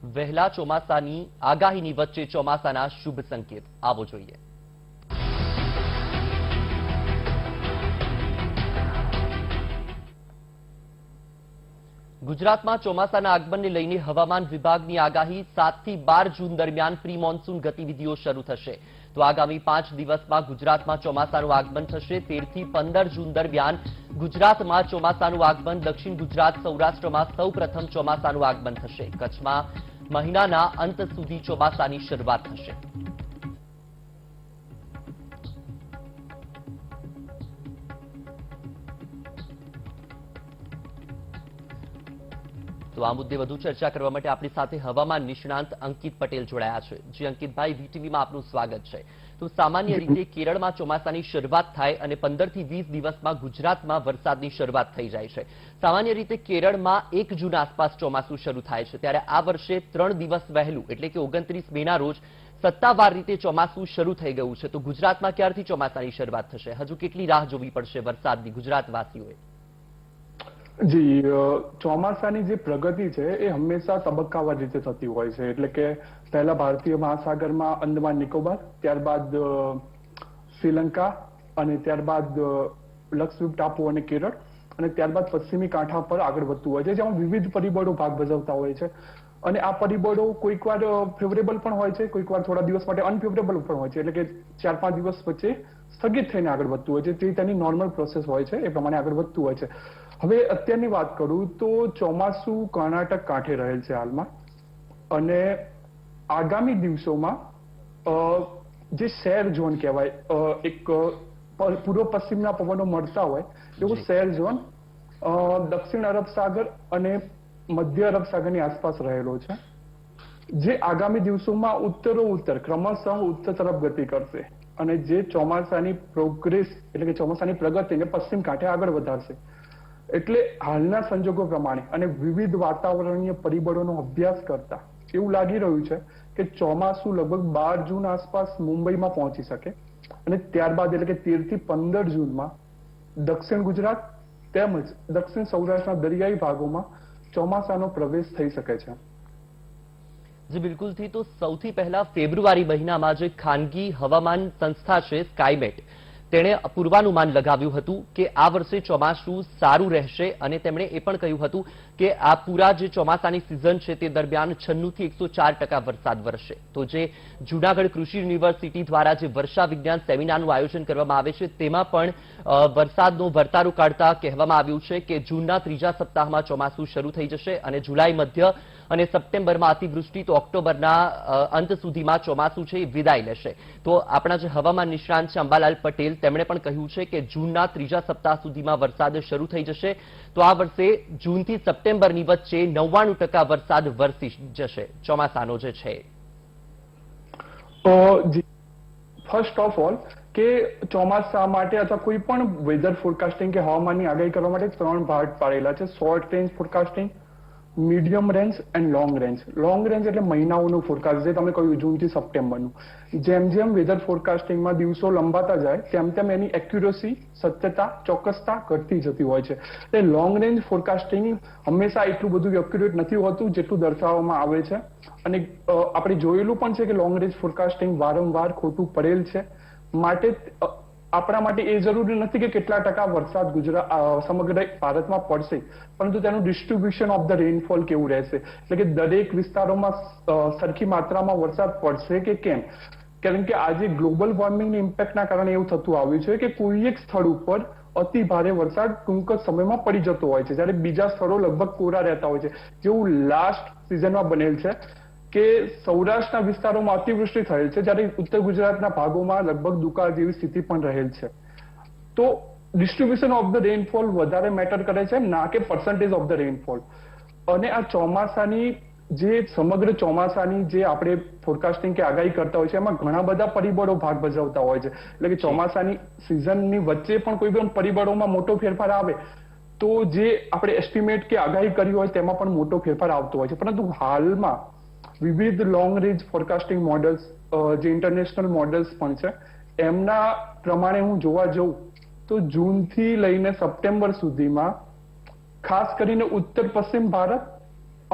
વહેલા ચોમાસાની આગાહીની વચ્ચે ચોમાસાના શુભ સંકેત આવો જોઈએ। ગુજરાતમાં ચોમાસાના આગમનને લઈને હવામાન વિભાગની આગાહી 7 થી 12 જૂન દરમિયાન પ્રી મોન્સૂન ગતિવિધિઓ શરૂ થશે। તો આગામી 5 દિવસમાં ગુજરાતમાં ચોમાસાનું આગમન થશે। 13 થી 15 જૂન દરમિયાન ગુજરાતમાં ચોમાસાનું આગમન, દક્ષિણ ગુજરાત સૌરાષ્ટ્રમાં સૌપ્રથમ ચોમાસાનું આગમન થશે। કચ્છમાં મહિનાના અંત સુધી ચોમાસાની શરૂઆત થશે। તો આ મુદ્દે વધુ ચર્ચા કરવા માટે આપણી સાથે હવામાન નિષ્ણાંત અંકિત પટેલ જોડાયા છે। જી અંકિતભાઈ, વીટીવીમાં આપનું સ્વાગત છે। તો સામાન્ય રીતે કેરળમાં ચોમાસાની શરૂઆત થાય અને 15 થી 20 દિવસમાં ગુજરાતમાં વરસાદની શરૂઆત થઈ જાય છે। સામાન્ય રીતે કેરળમાં 1 જૂન આસપાસ ચોમાસું શરૂ થાય છે, ત્યારે આ વર્ષે 3 દિવસ વહેલું એટલે કે 29 મેના રોજ સત્તાવાર રીતે ચોમાસું શરૂ થઈ ગયું છે। તો ગુજરાતમાં ક્યારથી ચોમાસાની શરૂઆત થશે? હજુ કેટલી રાહ જોવી પડશે વરસાદની ગુજરાતવાસીઓએ? જી, ચોમાસાની જે પ્રગતિ છે એ હંમેશા તબક્કાવાર રીતે થતી હોય છે। એટલે કે પહેલા ભારતીય મહાસાગરમાં અંદમાન નિકોબાર, ત્યારબાદ શ્રીલંકા અને ત્યારબાદ લક્ષદ્વીપ ટાપુ અને કેરળ, અને ત્યારબાદ પશ્ચિમી કાંઠા પર આગળ વધતું હોય છે, જેમાં વિવિધ પરિબળો ભાગ ભજવતા હોય છે। અને આ પરિબળો કોઈક વાર ફેવરેબલ પણ હોય છે, કોઈક વાર થોડા દિવસ માટે અનફેવરેબલ પણ હોય છે। એટલે કે 4-5 દિવસ વચ્ચે સ્થગિત થઈને આગળ વધતું હોય છે, તે તેની નોર્મલ પ્રોસેસ હોય છે, એ પ્રમાણે આગળ વધતું હોય છે। હવે અત્યારની વાત કરું તો ચોમાસું કર્ણાટક કાંઠે રહેલ છે હાલમાં, અને આગામી દિવસોમાં જે શેર ઝોન કહેવાય, એક પૂર્વ પશ્ચિમના પવનો મળતા હોય એવું શેર ઝોન દક્ષિણ અરબ સાગર અને મધ્ય અરબ સાગરની આસપાસ રહેલો છે, જે આગામી દિવસોમાં ઉત્તરોત્તર ક્રમશઃ ઉત્તર તરફ ગતિ કરશે અને જે ચોમાસાની પ્રોગ્રેસ એટલે કે ચોમાસાની પ્રગતિને પશ્ચિમ કાંઠે આગળ વધારશે। એટલે હાલના સંજોગો પ્રમાણે અને વિવિધ વાતાવરણીય પરિબળોનો અભ્યાસ કરતા એવું લાગી રહ્યું છે કે ચોમાસું લગભગ 12 જૂન આસપાસ મુંબઈમાં પહોંચી શકે, અને ત્યારબાદ એટલે કે 13 થી 15 જૂનમાં દક્ષિણ ગુજરાત તેમજ દક્ષિણ સૌરાષ્ટ્રના દરિયાઈ ભાગોમાં ચોમાસાનો પ્રવેશ થઈ શકે છે। જી બિલકુલથી, તો સૌથી પહેલા ફેબ્રુઆરી મહિનામાં જે ખાનગી હવામાન સંસ્થા છે સ્કાયમેટ, તેણે પૂર્વાનુમાન લગાવ્યું હતું કે આ વર્ષે ચોમાસું સારું રહેશે, અને તેમણે એ પણ કહ્યું હતું કે આ પૂરા જે ચોમાસાની સિઝન છે તે દરમિયાન 96 થી 104% વરસાદ વરસશે। તો જે જૂનાગઢ કૃષિ યુનિવર્સિટી દ્વારા જે વર્ષા વિજ્ઞાન સેમિનારનું આયોજન કરવામાં આવે છે, તેમાં પણ વરસાદનો વર્તારો કાઢતા કહેવામાં આવ્યું છે કે જૂનના 3જા સપ્તાહમાં ચોમાસું શરૂ થઈ જશે, અને જુલાઈ મધ્ય અને સપ્ટેમ્બરમાં અતિવૃષ્ટિ, તો ઓક્ટોબરના અંત સુધીમાં ચોમાસું છે એ વિદાય લેશે। તો આપણા જે હવામાન નિષ્ણાંત છે અંબાલાલ પટેલ, તેમણે પણ કહ્યું છે કે જૂનના 3જા સપ્તાહ સુધીમાં વરસાદ શરૂ થઈ જશે। તો આ વર્ષે જૂનથી સપ્ટેમ્બરની વચ્ચે 99% વરસાદ વરસી જશે ચોમાસાનો જે છે। ફર્સ્ટ ઓફ ઓલ કે ચોમાસા માટે અથવા કોઈ પણ વેધર ફોરકાસ્ટિંગ કે હવામાનની આગાહી કરવા માટે 3 ભાગ પાડેલા છે: short range forecasting, medium range and long range. Long range એટલે મહિનાઓનું ફોરકાસ્ટ, જે તમે કહ્યું જૂનથી સપ્ટેમ્બરનું। જેમ જેમ વેધર ફોરકાસ્ટિંગમાં દિવસો લંબાતા જાય તેમ તેમ એની એક્યુરસી, સત્યતા, ચોક્કસતા ઘટતી જતી હોય છે। એટલે લોંગ રેન્જ ફોરકાસ્ટિંગ હંમેશા એટલું બધું એક્યુરેટ નથી હોતું જેટલું દર્શાવવામાં આવે છે, અને આપણે જોયેલું પણ છે કે લોંગ રેન્જ ફોરકાસ્ટિંગ વારંવાર ખોટું પડેલ છે। માટે આપણા માટે એ જરૂરી નથી કે કેટલા ટકા વરસાદ સમગ્ર ભારતમાં પડશે, પરંતુ તેનું ડિસ્ટ્રીબ્યુશન ઓફ ધ રેનફોલ કેવું રહેશે, એટલે કે દરેક વિસ્તારોમાં સરખી માત્રામાં વરસાદ પડશે કે કેમ। કારણ કે આજે ગ્લોબલ વોર્મિંગની ઇમ્પેક્ટના કારણે એવું થતું આવ્યું છે કે કોઈ એક સ્થળ ઉપર અતિ ભારે વરસાદ ટૂંક જ સમયમાં પડી જતો હોય છે, જ્યારે બીજા સ્થળો લગભગ કોરા રહેતા હોય છે, જેવું લાસ્ટ સિઝનમાં બનેલ છે કે સૌરાષ્ટ્રના વિસ્તારોમાં અતિવૃષ્ટિ થયેલ છે, જ્યારે ઉત્તર ગુજરાતના ભાગોમાં લગભગ દુકાળ જેવી સ્થિતિ પણ રહેલ છે। તો ડિસ્ટ્રીબ્યુશન ઓફ ધ રેનફોલ વધારે મેટર કરે છે, ના કે પર્સન્ટેજ ઓફ ધ રેનફોલ। અને આ ચોમાસાની જે સમગ્ર ચોમાસાની જે આપણે ફોરકાસ્ટિંગ કે આગાહી કરતા હોય છે, એમાં ઘણા બધા પરિબળો ભાગ ભજવતા હોય છે। એટલે કે ચોમાસાની સિઝનની વચ્ચે પણ કોઈ પણ પરિબળોમાં મોટો ફેરફાર આવે તો જે આપણે એસ્ટિમેટ કે આગાહી કરી હોય તેમાં પણ મોટો ફેરફાર આવતો હોય છે। પરંતુ હાલમાં વિવિધ લોંગ રેન્જ ફોરકાસ્ટિંગ મોડલ્સ, જે ઇન્ટરનેશનલ મોડલ્સ પણ છે, એમના પ્રમાણે હું જોવા જઉં તો જૂનથી લઈને સપ્ટેમ્બર સુધીમાં ખાસ કરીને ઉત્તર પશ્ચિમ ભારત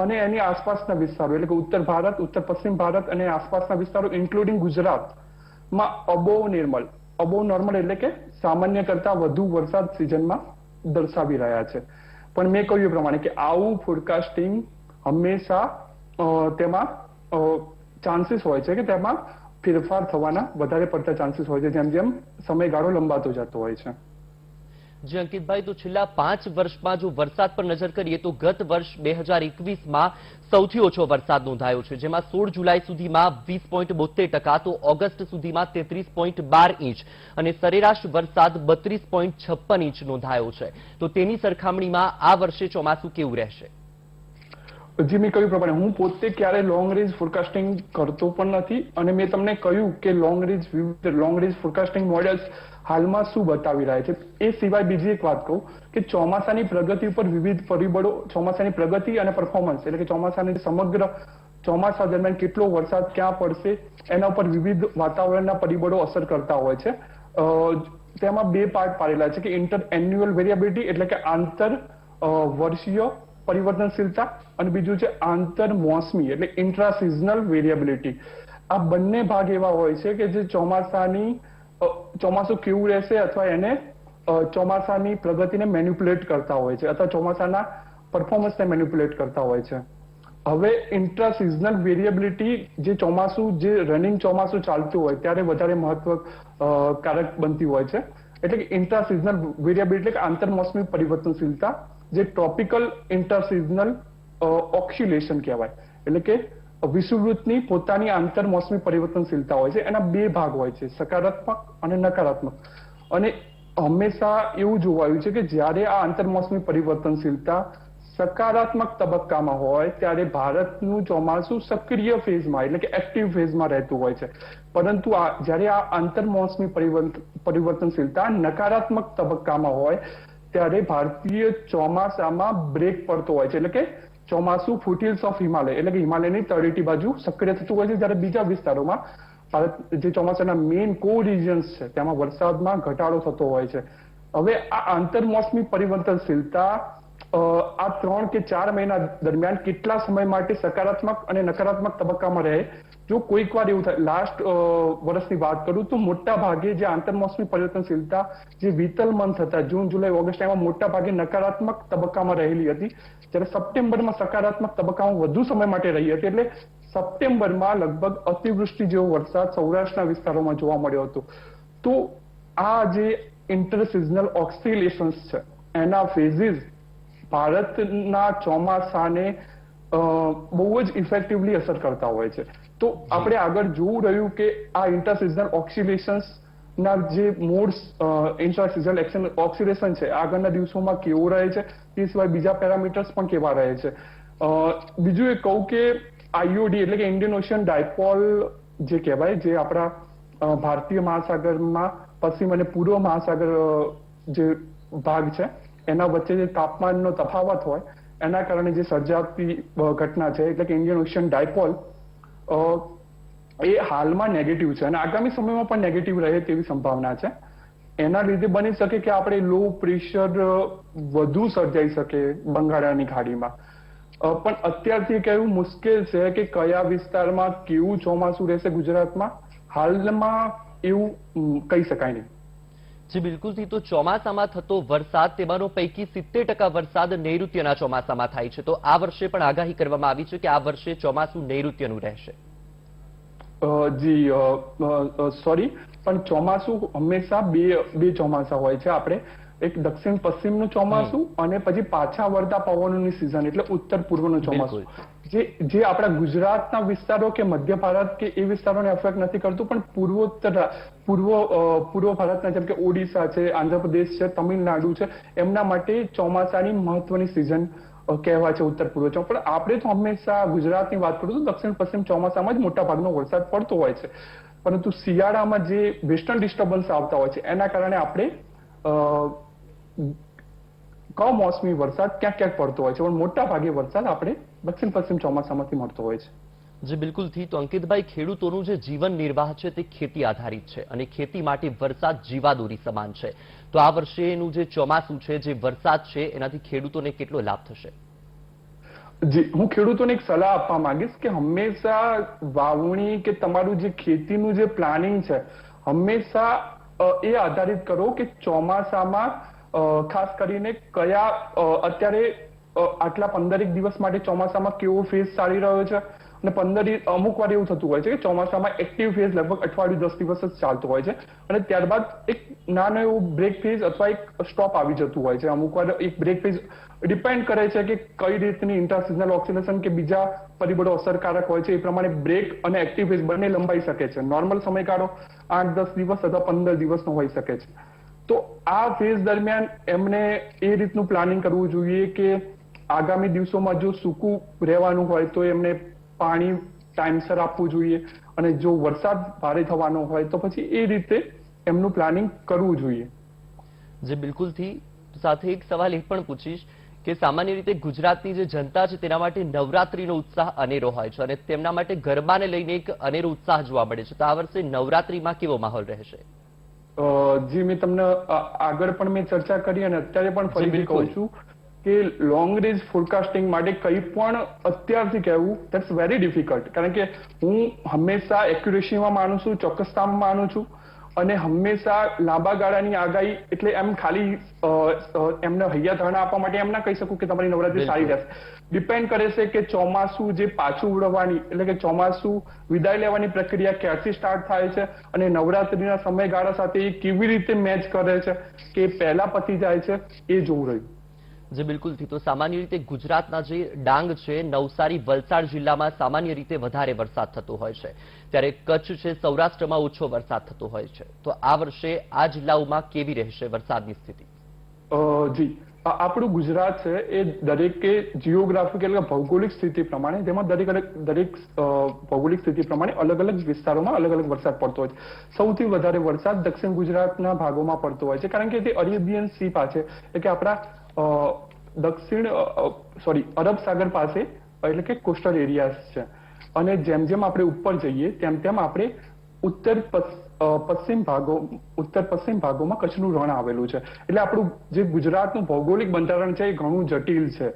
અને એની આસપાસના વિસ્તારો એટલે કે ઉત્તર ભારત, ઉત્તર પશ્ચિમ ભારત અને આસપાસના વિસ્તારો ઇન્ક્લુડિંગ ગુજરાતમાં અબોવ નોર્મલ એટલે કે સામાન્ય કરતા વધુ વરસાદ સિઝનમાં દર્શાવી રહ્યા છે. પણ મેં કહ્યું એ પ્રમાણે કે આવું ફોરકાસ્ટિંગ હંમેશા તેમાં ચાન્સીસ હોય છે કે તેમાં ફેરફાર થવાના વધારે પડતા ચાન્સીસ હોય છે જેમ જેમ સમયગાળો લંબાતો જતો હોય છે. જી અંકિતભાઈ, તો છેલ્લા 5 વર્ષમાં જો વરસાદ પર નજર કરીએ તો ગત વર્ષ 2021માં સૌથી ઓછો વરસાદ નોંધાયો છે, જેમાં 16 જુલાઈ સુધીમાં 20.72%, તો ઓગસ્ટ સુધીમાં 33.12 ઇંચ અને સરેરાશ વરસાદ 32.56 ઇંચ નોંધાયો છે. તો તેની સરખામણીમાં આ વર્ષે ચોમાસું કેવું રહેશે? જે મેં કહ્યું પ્રમાણે હું પોતે ક્યારે લોંગ રેન્જ ફોરકાસ્ટિંગ કરતો પણ નથી અને મેં તમને કહ્યું કે લોંગ રેન્જ ફોરકાસ્ટિંગ મોડેલ્સ હાલમાં શું બતાવી રહ્યા છે. એ સિવાય બીજી એક વાત કહું કે ચોમાસાની પ્રગતિ ઉપર વિવિધ પરિબળો, ચોમાસાની પ્રગતિ અને પરફોર્મન્સ એટલે કે ચોમાસાની સમગ્ર ચોમાસા દરમિયાન કેટલો વરસાદ ક્યાં પડશે એના ઉપર વિવિધ વાતાવરણના પરિબળો અસર કરતા હોય છે. તેમાં 2 પાર્ટ પાડેલા છે કે ઇન્ટર એન્યુઅલ વેરિયેબિલિટી એટલે કે આંતર વર્ષીય પરિવર્તનશીલતા અને બીજું છે આંતર મોસમી એટલે ઇન્ટ્રા સિઝનલ વેરિયેબિલિટી. આ બંને ભાગ એવા હોય છે કે જે ચોમાસું કેવું રહેશે અથવા એને ચોમાસાની પ્રગતિને મેન્યુપ્યુલેટ કરતા હોય છે અથવા ચોમાસાના પરફોર્મન્સને મેન્યુપ્યુલેટ કરતા હોય છે. હવે ઇન્ટ્રા સિઝનલ વેરિયેબિલિટી જે રનિંગ ચોમાસું ચાલતું હોય ત્યારે વધારે મહત્વકારક બનતી હોય છે. એટલે કે ઇન્ટ્રા સિઝનલ વેરિયેબિલિટી એટલે કે આંતરમોસમી પરિવર્તનશીલતા જે ટ્રોપિકલ ઇન્ટરસિઝનલ ઓક્સિલેશન કહેવાય. એટલે કે વિષુવવૃત્તની પોતાની આંતરમોસમી પરિવર્તનશીલતા હોય છે. એના 2 ભાગ હોય છે, સકારાત્મક અને નકારાત્મક. અને હંમેશા એવું જોવાયું છે કે જ્યારે આ આંતરમોસમી પરિવર્તનશીલતા સકારાત્મક તબક્કામાં હોય ત્યારે ભારતનું ચોમાસું સક્રિય ફેઝમાં એટલે કે એક્ટિવ ફેઝમાં રહેતું હોય છે. પરંતુ જ્યારે આ આંતરમોસમી પરિવર્તનશીલતા નકારાત્મક તબક્કામાં હોય ત્યારે ભારતીય ચોમાસામાં બ્રેક પડતો હોય છે. એટલે કે ચોમાસું ફૂટહિલ્સ ઓફ હિમાલય એટલે કે હિમાલયની તળેટી બાજુ સક્રિય થતું હોય છે, જ્યારે બીજા વિસ્તારોમાં જે ચોમાસાના મેઇન કો રિજન્સ છે તેમાં વરસાદમાં ઘટાડો થતો હોય છે. હવે આ આંતરમોસમી પરિવર્તનશીલતા આ 3 કે 4 મહિના દરમિયાન કેટલા સમય માટે સકારાત્મક અને નકારાત્મક તબક્કામાં રહે. જો કોઈક વાર એવું થાય, લાસ્ટ વર્ષની વાત કરું તો મોટા ભાગે જે આંતરમોસમી પરિવર્તનશીલતા જે વિતલ મંથ હતા જૂન, જુલાઈ, ઓગસ્ટ, એમાં મોટા ભાગે નકારાત્મક તબક્કામાં રહેલી હતી, જ્યારે સપ્ટેમ્બરમાં સકારાત્મક તબક્કામાં વધુ સમય માટે રહી હતી. એટલે સપ્ટેમ્બરમાં લગભગ અતિવૃષ્ટિ જેવો વરસાદ સૌરાષ્ટ્રના વિસ્તારોમાં જોવા મળ્યો હતો. તો આ જે ઇન્ટરસિઝનલ ઓક્સિલેશન્સ છે એના ફેઝિસ ભારતના ચોમાસાને બહુ જ ઇફેક્ટિવલી અસર કરતા હોય છે. તો આપણે આગળ જોવું રહ્યું કે આ ઇન્ટરસિઝનલ ઓક્સિલેશન્સ ના જે મોડ્સ ઇન્ટ્રાસિઝનલ ઓક્સિલેશન છે આગળના દિવસોમાં કેવો રહે છે, તે સિવાય બીજા પેરામીટર્સ પણ કેવા રહે છે. બીજું એ કહું કે આઈઓડી એટલે કે ઇન્ડિયન ઓશિયન ડાયપોલ જે કહેવાય, જે આપણા ભારતીય મહાસાગરમાં પશ્ચિમ અને પૂર્વ મહાસાગર જે ભાગ છે એના વચ્ચે જે તાપમાનનો તફાવત હોય એના કારણે જે સર્જાતી ઘટના છે એટલે કે ઇન્ડિયન ઓશિયન ડાયપોલ એ હાલમાં નેગેટિવ છે અને આગામી સમયમાં પણ નેગેટિવ રહે તેવી સંભાવના છે. એના લીધે બની શકે કે આપણે લો પ્રેશર વધુ સર્જાઈ શકે બંગાળાની ખાડીમાં. પણ અત્યારથી કહેવું મુશ્કેલ છે કે કયા વિસ્તારમાં કેવું ચોમાસું રહેશે ગુજરાતમાં. હાલમાં એવું કહી શકાય નહીં. જી બિલકુલથી, તો ચોમાસામાં થતો વરસાદ તેમાંનો પૈકી 70% વરસાદ નૈઋત્યના ચોમાસામાં થાય છે. તો આ વર્ષે પણ આગાહી કરવામાં આવી છે કે આ વર્ષે ચોમાસું નૈઋત્યનું રહેશે. જી સોરી, પણ ચોમાસું હંમેશા બે ચોમાસા હોય છે. આપણે એક દક્ષિણ પશ્ચિમનું ચોમાસું અને પછી પાછા વળતા પવનોની સિઝન એટલે ઉત્તર પૂર્વનું ચોમાસું, જે આપણા ગુજરાતના વિસ્તારો કે મધ્ય ભારત કે એ વિસ્તારોને અફેક્ટ નથી કરતું, પણ પૂર્વ ભારતના જેમ કે ઓડિશા છે, આંધ્રપ્રદેશ છે, તમિલનાડુ છે, એમના માટે ચોમાસાની મહત્વની સિઝન કહેવાય છે ઉત્તર પૂર્વ. પણ આપણે તો હંમેશા ગુજરાતની વાત કરું તો દક્ષિણ પશ્ચિમ ચોમાસામાં જ મોટા ભાગનો વરસાદ પડતો હોય છે. પરંતુ શિયાળામાં જે વેસ્ટર્ન ડિસ્ટર્બન્સ આવતા હોય છે એના કારણે આપણે કમોસમી વરસાદ ક્યાંક ક્યાંક પડતો હોય છે, પણ મોટા ભાગે વરસાદ આપણે દક્ષિણ પશ્ચિમ ચોમાસામાંથી મળતો હોય છે. જી બિલકુલથી, તો અંકિતભાઈ, ખેડૂતોનું જે જીવન નિર્વાહ છે તે ખેતી આધારિત છે અને ખેતી માટે વરસાદ જીવાદોરી સમાન છે. તો આ વર્ષેનું જે ચોમાસું છે, જે વરસાદ છે, એનાથી ખેડૂતોને કેટલો લાભ થશે? જી, હું ખેડૂતોને એક સલાહ આપવા માંગીશ કે હંમેશા વાવણી કે તમારું જે ખેતીનું જે પ્લાનિંગ છે, હંમેશા એ આધારિત કરો કે ચોમાસામાં ખાસ કરીને અત્યારે આટલા 15 દિવસ માટે ચોમાસામાં કેવો ફેઝ ચાલી રહ્યો છે, અને અમુક વાર એવું થતું હોય છે કે ચોમાસામાં એક્ટિવ ફેઝ લગભગ અઠવાડિયું 10 દિવસ જ ચાલતો હોય છે, અને ત્યારબાદ એક નાનો એવો બ્રેક ફેઝ અથવા એક સ્ટોપ આવી જતું હોય છે. અમુક વાર એક બ્રેક ફેઝ ડિપેન્ડ કરે છે કે કઈ રીતની ઇન્ટરસિઝનલ ઓક્સિલેશન કે બીજા પરિબળો અસરકારક હોય છે, એ પ્રમાણે બ્રેક અને એક્ટિવ ફેઝ બંને લંબાઈ શકે છે. નોર્મલ સમયગાળો 8-10 દિવસ અથવા 15 દિવસનો હોઈ શકે છે. તો આ ફેઝ દરમિયાન એમને એ રીતનું પ્લાનિંગ કરવું જોઈએ કે આગામી દિવસોમાં જો સૂકું રહેવાનું હોય તો એમને પાણી ટાઈમસર આપવું જોઈએ, અને જો વરસાદ ભારે થવાનો હોય તો પછી એ રીતે એમનું પ્લાનિંગ કરવું જોઈએ. જે બિલકુલથી સાથે એક સવાલ એ પણ પૂછીશ કે સામાન્ય રીતે ગુજરાતની જે જનતા છે તેના માટે નવરાત્રીનો ઉત્સાહ અનેરો હોય છે, અને તેમના માટે ગરબાને લઈને એક અનેરો ઉત્સાહ જોવા મળે છે. તો આ વર્ષે નવરાત્રીમાં કેવો માહોલ રહેશે? જી, મેં તમને આગળ પણ મેં ચર્ચા કરી અને અત્યારે પણ ફરીથી કહું છું કે લોંગ રેન્જ ફોરકાસ્ટિંગ માટે કંઈ પણ અત્યારથી કહેવું ધેટ્સ વેરી ડિફિકલ્ટ, કારણ કે હું હંમેશા એક્યુરેસીમાં માનું છું, ચોક્કસતામાં માનું છું, અને હંમેશા લાંબા ગાળાની આગાહી એટલે એમ ખાલી એમને હૈયા ધારણા આપવા માટે એમ ના કહી શકું કે તમારી નવરાત્રી સારી રહેશે. ડિપેન્ડ કરે છે કે ચોમાસું જે પાછું ઉડવાની એટલે કે ચોમાસું વિદાય લેવાની પ્રક્રિયા ક્યારથી સ્ટાર્ટ થાય છે, અને નવરાત્રીના સમયગાળા સાથે એ કેવી રીતે મેચ કરે છે કે પહેલા પતી જાય છે, એ જોવું રહ્યું. જે બિલકુલથી તો સામાન્ય રીતે ગુજરાતના જે ડાંગ છે, નવસારી, વલસાડ જિલ્લામાં સામાન્ય રીતે વધારે વરસાદ થતો હોય છે, ત્યારે કચ્છ છે, સૌરાષ્ટ્રમાં ઓછો વરસાદ થતો હોય છે. તો આ વર્ષે આ જિલ્લાઓમાં કેવી રહેશે વરસાદની સ્થિતિ? જી, આપણું ગુજરાત છે એ દરેકે જીઓગ્રાફિકલ એટલે ભૌગોલિક સ્થિતિ પ્રમાણે, જેમાં દરેક ભૌગોલિક સ્થિતિ પ્રમાણે અલગ અલગ વિસ્તારોમાં અલગ અલગ વરસાદ પડતો હોય છે. સૌથી વધારે વરસાદ દક્ષિણ ગુજરાતના ભાગોમાં પડતો હોય છે, કારણ કે તે અરેબિયન સી પાસે એટલે કે આપણા અરબ સાગર પાસે એટલે કે કોસ્ટલ એરિયાઝ છે, અને જેમ જેમ આપણે ઉપર જઈએ તેમ તેમ આપણે ઉત્તર પશ્ચિમ ભાગોમાં કચ્છનું રણ આવેલું છે. એટલે આપણું જે ગુજરાતનું ભૌગોલિક બંધારણ છે એ ઘણું જટિલ છે.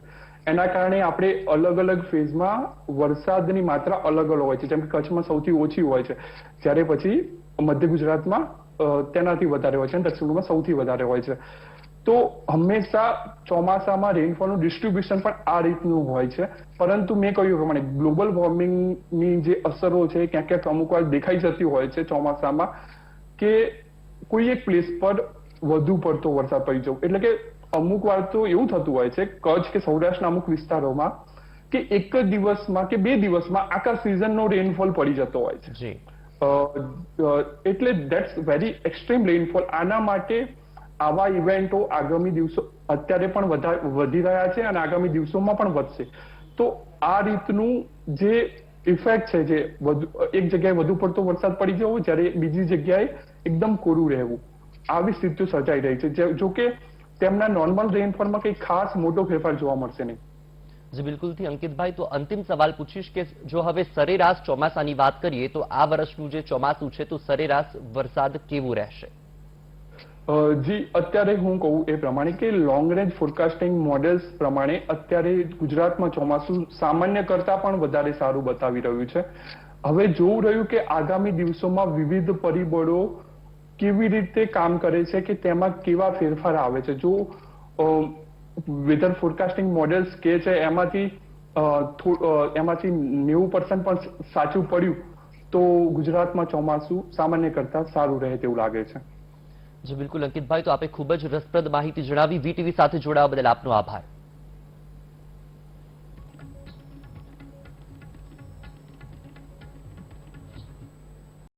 એના કારણે આપણે અલગ અલગ ફેઝમાં વરસાદની માત્રા અલગ અલગ હોય છે. જેમ કે કચ્છમાં સૌથી ઓછી હોય છે, જ્યારે પછી મધ્ય ગુજરાતમાં તેનાથી વધારે હોય છે, અને દક્ષિણમાં સૌથી વધારે હોય છે. તો હંમેશા ચોમાસામાં રેનફોલનું ડિસ્ટ્રીબ્યુશન પણ આ રીતનું હોય છે. પરંતુ મેં કહ્યું પ્રમાણે ગ્લોબલ વોર્મિંગની જે અસરો છે ક્યાંક ક્યાંક અમુક વાર દેખાઈ જતી હોય છે ચોમાસામાં, કે કોઈ એક પ્લેસ પર વધુ પડતો વરસાદ પડી જવો. એટલે કે અમુક વાર તો એવું થતું હોય છે કચ્છ કે સૌરાષ્ટ્રના અમુક વિસ્તારોમાં કે એક જ દિવસમાં કે 2 દિવસમાં આખા સિઝનનો રેનફોલ પડી જતો હોય છે. એટલે ધેટ્સ વેરી એક્સ્ટ્રીમ રેનફોલ. આના માટે આવા ઇવેન્ટો આગામી દિવસો અત્યારે પણ વધી રહ્યા છે, અને આગામી દિવસોમાં પણ વધશે. તો આ રીતનું જે ઇફેક્ટ છે, જે એક જગ્યાએ વધુ પડતો વરસાદ પડી જવો જ્યારે બીજી જગ્યાએ એકદમ કોરું રહેવું, આવી સ્થિતિઓ સર્જાઈ રહી છે. જો કે તેમના નોર્મલ રેનફોલમાં કંઈ ખાસ મોટો ફેરફાર જોવા મળશે નહીં. જી બિલકુલથી અંકિતભાઈ, તો અંતિમ સવાલ પૂછીશ કે જો હવે સરેરાશ ચોમાસાની વાત કરીએ તો આ વર્ષનું જે ચોમાસું છે તો સરેરાશ વરસાદ કેવું રહેશે? જી, અત્યારે હું કહું એ પ્રમાણે કે લોંગ રેન્જ ફોરકાસ્ટિંગ મોડેલ્સ પ્રમાણે અત્યારે ગુજરાતમાં ચોમાસું સામાન્ય કરતા પણ વધારે સારું બતાવી રહ્યું છે. હવે જોવું રહ્યું કે આગામી દિવસોમાં વિવિધ પરિબળો કેવી રીતે કામ કરે છે, કે તેમાં કેવા ફેરફાર આવે છે. જો વેધર ફોરકાસ્ટિંગ મોડેલ્સ કે છે એમાંથી 90% પણ સાચું પડ્યું તો ગુજરાતમાં ચોમાસું સામાન્ય કરતા સારું રહે તેવું લાગે છે. જી બિલકુલ અંકિતભાઈ, તો આપે ખૂબ જ રસપ્રદ માહિતી જણાવી. વીટીવી સાથે જોડાવા બદલ આપનો આભાર.